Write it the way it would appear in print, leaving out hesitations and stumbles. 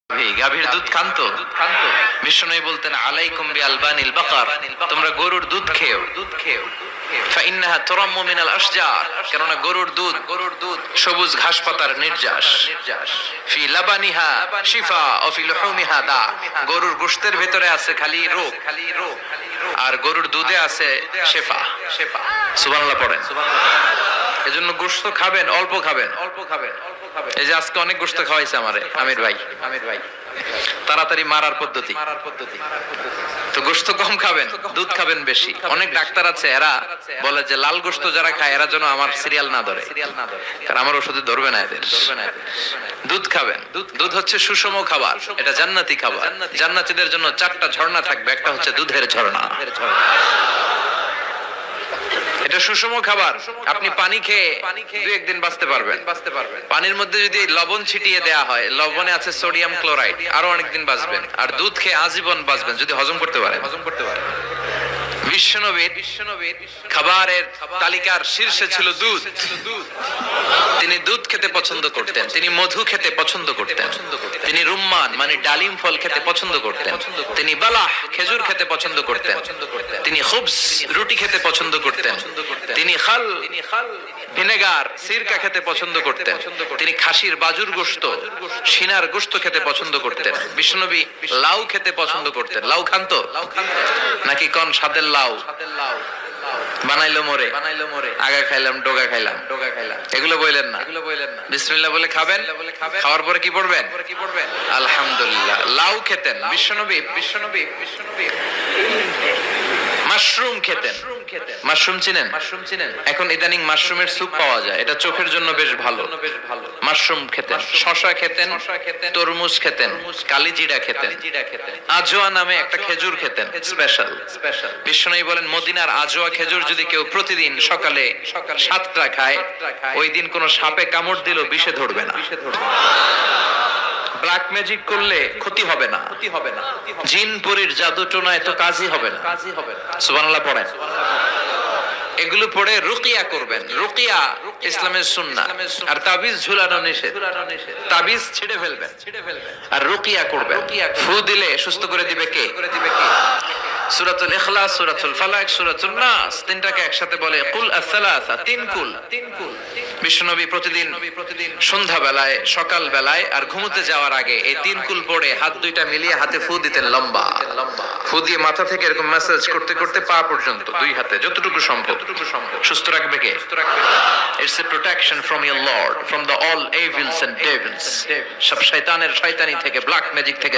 গাভীর দুধ খান্ত বিষ্ণু বলতেন আলাইকুম বিআলবানিল বাকার, তোমরা গরুর দুধ খেও। ফাইন্নাহা তুরাম্মু মিনাল আশজার, কারণ গরুর দুধ সবুজ ঘাস পাতার নির্যাস। ফি লাবানিহা শিফা ও ফি লুহুমিহা দা, গরুর গোশতের ভিতরে আছে খালি রোগ, আর গরুর দুধে আছে শেফা। সুবহানাল্লাহ পড়েন। এজন্য গোশত খাবেন, অল্প খাবেন। এই যে আজকে অনেক গোশত খাওয়াইছে আমারে আমির ভাই, তাড়াতাড়ি মারার পদ্ধতি। তো গোশত কম খাবেন, দুধ খাবেন বেশি। অনেক ডাক্তার আছে এরা বলে যে লাল গোশত যারা খায় এরা যেন আমার সিরিয়াল না ধরে, কারণ আমার ওষুধে ধরবে না এদের। দুধ খাবেন, দুধ হচ্ছে সুষম খাবার, এটা জান্নাতি খাবার। জান্নাতীদের জন্য 4টা ঝর্ণা থাকবে, একটা হচ্ছে দুধের ঝর্ণা। এটা সুষম খাবার। আপনি পানি খেয়ে 2-1 দিন বাঁচতে পারবেন। পানির মধ্যে যদি লবণ ছিটিয়ে দেয়া হয়, লবণে আছে সোডিয়াম ক্লোরাইড, আরো অনেকদিন বাঁচবেন। আর দুধ খেয়ে আজীবন বাঁচবেন যদি হজম করতে পারেন। বিশ্বনবীর খাবারের তালিকার শীর্ষে ছিল দুধ। তিনি দুধ খেতে পছন্দ করতেন, তিনি মধু খেতে পছন্দ করতেন, তিনি রুম্মান মানে ডালিম ফল খেতে পছন্দ করতেন, তিনি বালাহ খেজুর খেতে পছন্দ করতেন, তিনি খুবস রুটি খেতে পছন্দ করতেন, তিনি খাল ভিনেগার সিরকা খেতে পছন্দ করতেন, তিনি খাসির বাজুর গোশত সিনার গোশত খেতে পছন্দ করতেন। বিশ্বনবী লাউ খেতে পছন্দ করতেন। লাউ খান তো নাকি কোন স্বাদের লাউ? বানাইলো মোরে, আগা খাইলাম ডোগা খাইলাম, এগুলো বললেন না। বিসমিল্লাহ বলে খাবেন, খাওয়ার পরে কি পড়বেন? আলহামদুলিল্লাহ। লাউ খেতেন বিশ্বনবী। মাশরুম খেতেন। মাশরুম চিনেন? এখন ইদানিং মাশরুমের স্যুপ পাওয়া যায়, এটা চোখের জন্য বেশ ভালো। মাশরুম খেতেন, শশা খেতেন, তরমুজ খেতেন, কালিজিরা খেতেন, আজোয়া নামে একটা খেজুর খেতেন স্পেশাল। বিশ্বনবী বলেন মদিনার আজোয়া খেজুর যদি কেউ প্রতিদিন সকালে 7টা খায়, ওই দিন কোন সাপে কামড় দিল বিষে ধরবে না। ব্ল্যাক ম্যাজিক করলে ক্ষতি হবে না, জিন পরীর জাদু টোনায় তো কাজই হবে না। সুবহানাল্লাহ পড়েন। এগুলো পড়ে রুকিয়া করবেন। রুকিয়া ইসলামের সুন্নাহ। আর তাবিজ ঝুলানো নিষেধ, তাবিজ ছিঁড়ে ফেলবেন আর রুকিয়া করবেন। ফু দিলে সুস্থ করে দিবে কে? সূরাতুল ইখলাস, সূরাতুল ফালাক, সূরাতুন নাস, তিনটাকে একসাথে বলে কুল আস-সালাসা, 3 কুল। বিশ্বনবী প্রতিদিন সন্ধ্যা বেলায়, সকাল বেলায় আর ঘুমোতে যাওয়ার আগে এই 3 কুল পড়ে হাত দুইটা মিলিয়ে হাতে ফু দিতেন। লম্বা ফু দিয়ে মাথা থেকে এরকম ম্যাসাজ করতে করতে পা পর্যন্ত 2 হাতে যতটুকু সম্ভব সুস্থ রাখবে কে? It's a protection from your Lord, from the all evils and devils, সব শয়তানের শয়তানি থেকে, ব্ল্যাক ম্যাজিক থেকে।